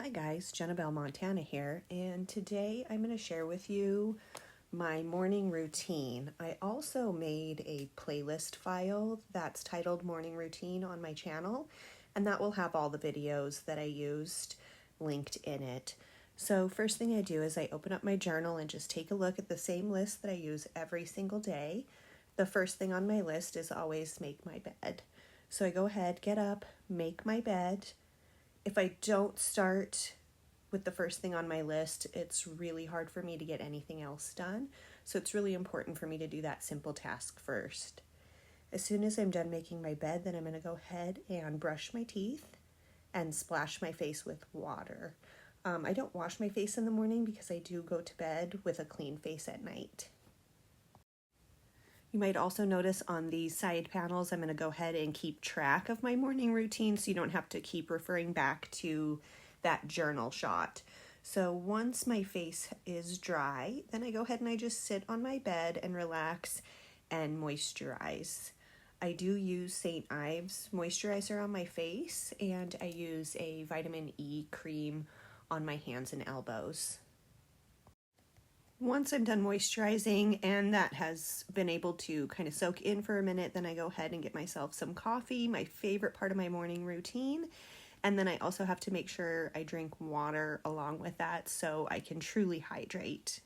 Hi guys, Jenna-Belle Montana here, and today I'm going to share with you my morning routine. I also made a playlist file that's titled Morning Routine on my channel, and that will have all the videos that I used linked in it. So first thing I do is I open up my journal and just take a look at the same list that I use every single day. The first thing on my list is always make my bed. So I go ahead, get up, make my bed. If I don't start with the first thing on my list, it's really hard for me to get anything else done. So it's really important for me to do that simple task first. As soon as I'm done making my bed, then I'm going to go ahead and brush my teeth and splash my face with water. I don't wash my face in the morning because I do go to bed with a clean face at night. You might also notice on the side panels, I'm going to go ahead and keep track of my morning routine so you don't have to keep referring back to that journal shot. So once my face is dry, then I go ahead and I just sit on my bed and relax and moisturize. I do use St. Ives moisturizer on my face, and I use a vitamin E cream on my hands and elbows. Once I'm done moisturizing and that has been able to kind of soak in for a minute, then I go ahead and get myself some coffee, my favorite part of my morning routine. And then I also have to make sure I drink water along with that so I can truly hydrate.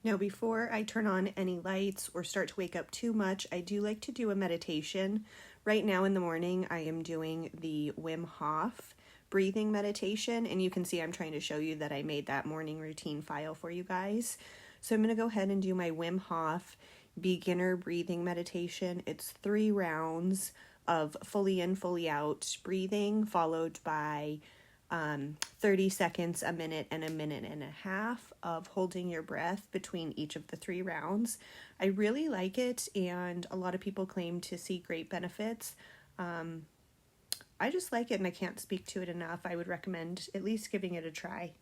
Now, before I turn on any lights or start to wake up too much, I do like to do a meditation. Right now in the morning, I am doing the wimhof breathing meditation, and you can see I'm trying to show you that I made that morning routine file for you guys. So I'm going to go ahead and do my Wim Hof beginner breathing meditation. It's 3 rounds of fully in, fully out breathing, followed by 30 seconds, a minute, and a minute and a half of holding your breath between each of the 3 rounds. I really like it, and a lot of people claim to see great benefits. I just like it and I can't speak to it enough. I would recommend at least giving it a try.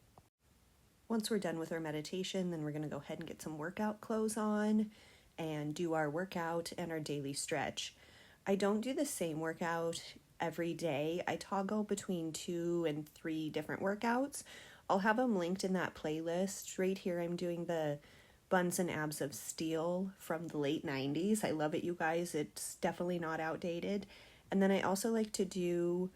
Once we're done with our meditation, then we're going to go ahead and get some workout clothes on and do our workout and our daily stretch. I don't do the same workout every day. I toggle between 2 and 3 different workouts. I'll have them linked in that playlist. Right here I'm doing the Buns and Abs of Steel from the late 90s. I love it, you guys. It's definitely not outdated. And then I also like to do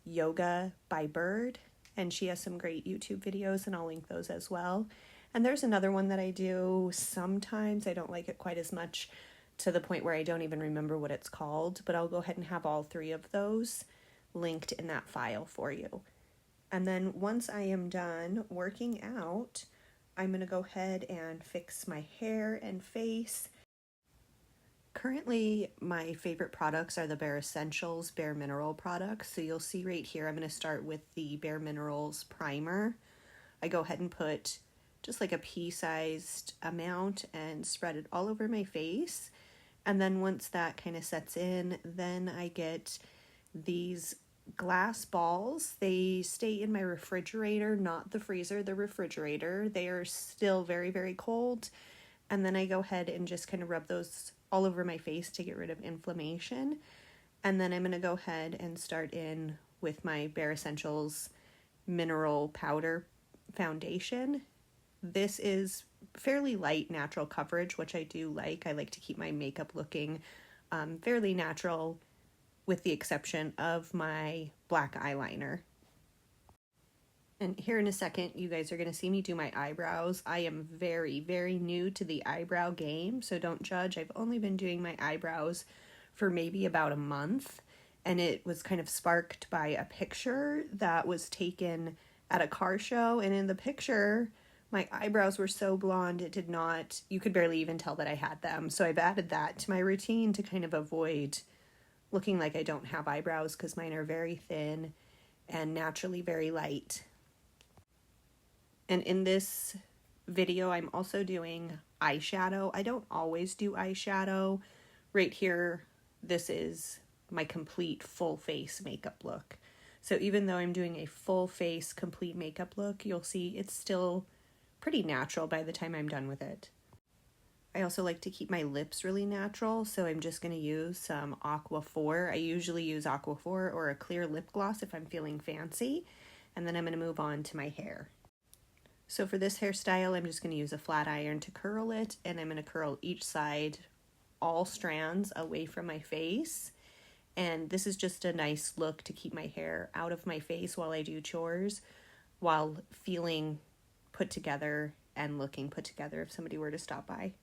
yoga by Bird, and she has some great YouTube videos, and I'll link those as well. And there's another one that I do sometimes. I don't like it quite as much, to the point where I don't even remember what it's called, but I'll go ahead and have all 3 of those linked in that file for you. And then once I am done working out, I'm going to go ahead and fix my hair and face. Currently, my favorite products are the Bare Essentials Bare Mineral products. So you'll see right here, I'm going to start with the Bare Minerals primer. I go ahead and put just like a pea-sized amount and spread it all over my face. And then once that kind of sets in, then I get these glass balls. They stay in my refrigerator, not the freezer, the refrigerator. They are still very, very cold. And then I go ahead and just kind of rub those all over my face to get rid of inflammation. And then I'm going to go ahead and start in with my Bare Essentials Mineral Powder Foundation. This is fairly light natural coverage, which I do like. I like to keep my makeup looking fairly natural, with the exception of my black eyeliner. And here in a second, you guys are going to see me do my eyebrows. I am very, very new to the eyebrow game, so don't judge. I've only been doing my eyebrows for maybe about a month, and it was kind of sparked by a picture that was taken at a car show, and in the picture, my eyebrows were so blonde, you could barely even tell that I had them. So I've added that to my routine to kind of avoid looking like I don't have eyebrows, because mine are very thin and naturally very light. And in this video, I'm also doing eyeshadow. I don't always do eyeshadow. Right here, this is my complete full face makeup look. So even though I'm doing a full face complete makeup look, you'll see it's still pretty natural by the time I'm done with it. I also like to keep my lips really natural, so I'm just going to use some Aqua 4. I usually use Aqua 4 or a clear lip gloss if I'm feeling fancy, and then I'm going to move on to my hair. So for this hairstyle, I'm just going to use a flat iron to curl it, and I'm going to curl each side, all strands, away from my face. And this is just a nice look to keep my hair out of my face while I do chores, while feeling put together and looking put together if somebody were to stop by.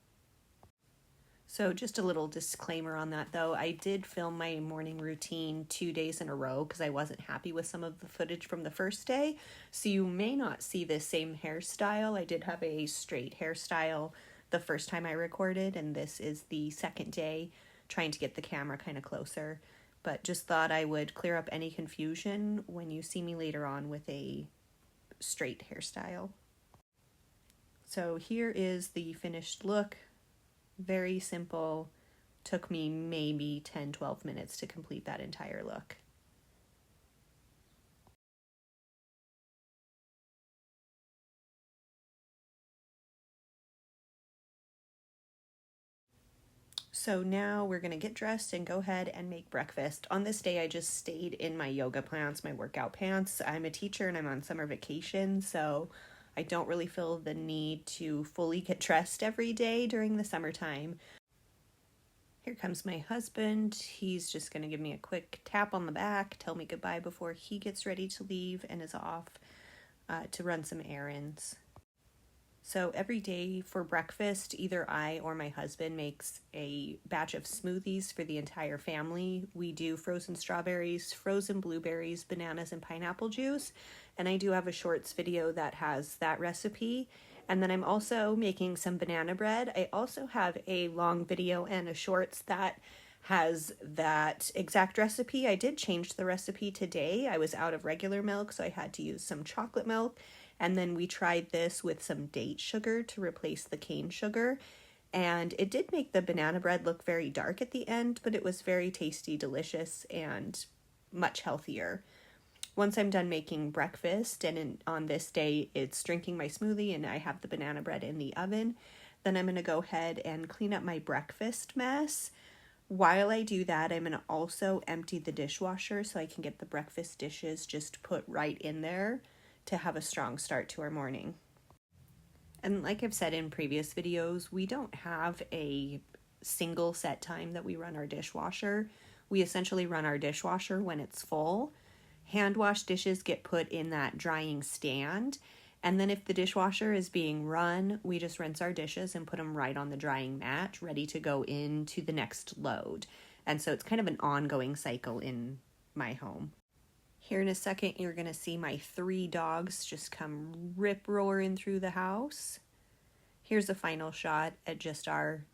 So just a little disclaimer on that though, I did film my morning routine 2 days in a row because I wasn't happy with some of the footage from the first day. So you may not see the same hairstyle. I did have a straight hairstyle the first time I recorded, and this is the second day trying to get the camera kind of closer. But just thought I would clear up any confusion when you see me later on with a straight hairstyle. So here is the finished look. Very simple. Took me maybe 10-12 minutes to complete that entire look. So now we're going to get dressed and go ahead and make breakfast. On this day, I just stayed in my yoga pants, my workout pants. I'm a teacher and I'm on summer vacation, so I don't really feel the need to fully get dressed every day during the summertime. Here comes my husband. He's just going to give me a quick tap on the back, tell me goodbye before he gets ready to leave and is off to run some errands. So every day for breakfast, either I or my husband makes a batch of smoothies for the entire family. We do frozen strawberries, frozen blueberries, bananas, and pineapple juice. And I do have a shorts video that has that recipe. And then I'm also making some banana bread. I also have a long video and a shorts that has that exact recipe. I did change the recipe today. I was out of regular milk, so I had to use some chocolate milk. And then we tried this with some date sugar to replace the cane sugar. And it did make the banana bread look very dark at the end, but it was very tasty, delicious, and much healthier. Once I'm done making breakfast, and on this day it's drinking my smoothie and I have the banana bread in the oven, then I'm going to go ahead and clean up my breakfast mess. While I do that, I'm going to also empty the dishwasher so I can get the breakfast dishes just put right in there to have a strong start to our morning. And like I've said in previous videos, we don't have a single set time that we run our dishwasher. We essentially run our dishwasher when it's full. Hand wash dishes get put in that drying stand. And then if the dishwasher is being run, we just rinse our dishes and put them right on the drying mat, ready to go into the next load. And so it's kind of an ongoing cycle in my home. Here in a second, you're going to see my 3 dogs just come rip-roaring through the house. Here's a final shot at just our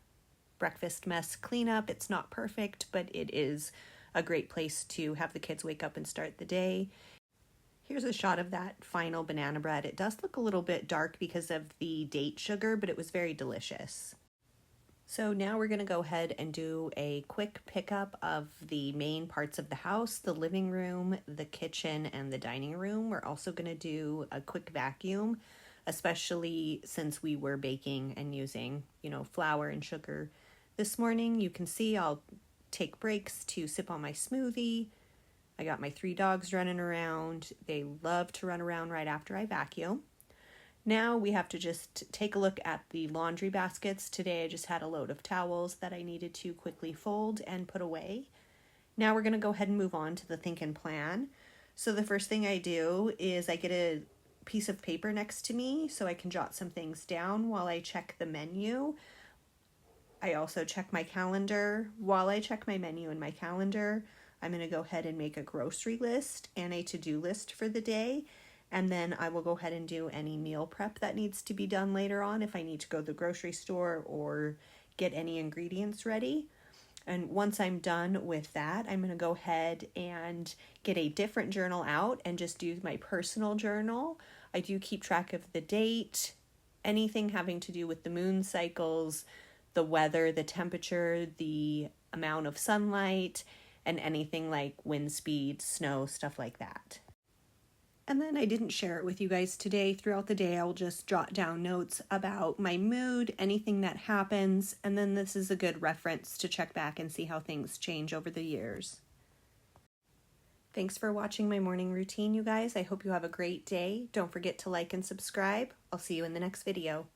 breakfast mess cleanup. It's not perfect, but it is a great place to have the kids wake up and start the day. Here's a shot of that final banana bread. It does look a little bit dark because of the date sugar, but it was very delicious. So now we're going to go ahead and do a quick pickup of the main parts of the house, the living room, the kitchen, and the dining room. We're also going to do a quick vacuum, especially since we were baking and using, flour and sugar this morning. You can see I'll take breaks to sip on my smoothie. I got my 3 dogs running around. They love to run around right after I vacuum. Now we have to just take a look at the laundry baskets. Today I just had a load of towels that I needed to quickly fold and put away. Now we're going to go ahead and move on to the think and plan. So the first thing I do is I get a piece of paper next to me so I can jot some things down while I check the menu. I also check my calendar. While I check my menu and my calendar, I'm going to go ahead and make a grocery list and a to-do list for the day. And then I will go ahead and do any meal prep that needs to be done later on if I need to go to the grocery store or get any ingredients ready. And once I'm done with that, I'm going to go ahead and get a different journal out and just do my personal journal. I do keep track of the date, anything having to do with the moon cycles, the weather, the temperature, the amount of sunlight, and anything like wind speed, snow, stuff like that. And then I didn't share it with you guys today. Throughout the day, I'll just jot down notes about my mood, anything that happens, and then this is a good reference to check back and see how things change over the years. Thanks for watching my morning routine, you guys. I hope you have a great day. Don't forget to like and subscribe. I'll see you in the next video.